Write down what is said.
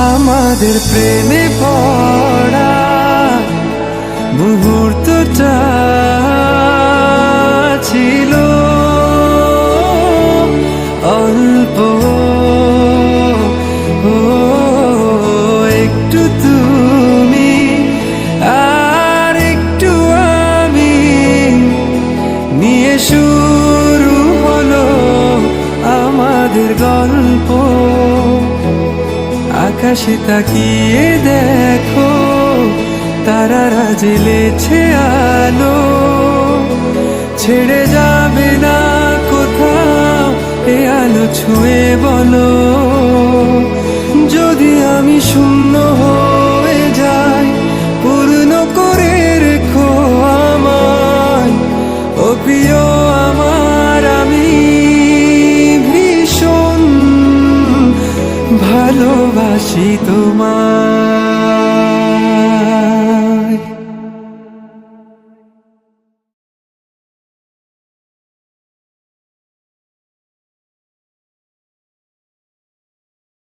আমাদের প্রেমে পড়া মুহূর্তটা ছিল অল্প, একটু তুমি আর একটু আমি নিয়ে শুরু হলো আমাদের গল্প। আকাশে তাকিয়ে দেখো, তারারা জ্বেলেছে আলো, ছেড়ে যাবে না কোথাও এ আলো ছুঁয়ে বলো। যদি আমি শূন্য হয়ে যাই, পূর্ণ করে রেখো আমায়, ও প্রিয় আমার, আমি ভীষণ ভালোবাসি তোমায়।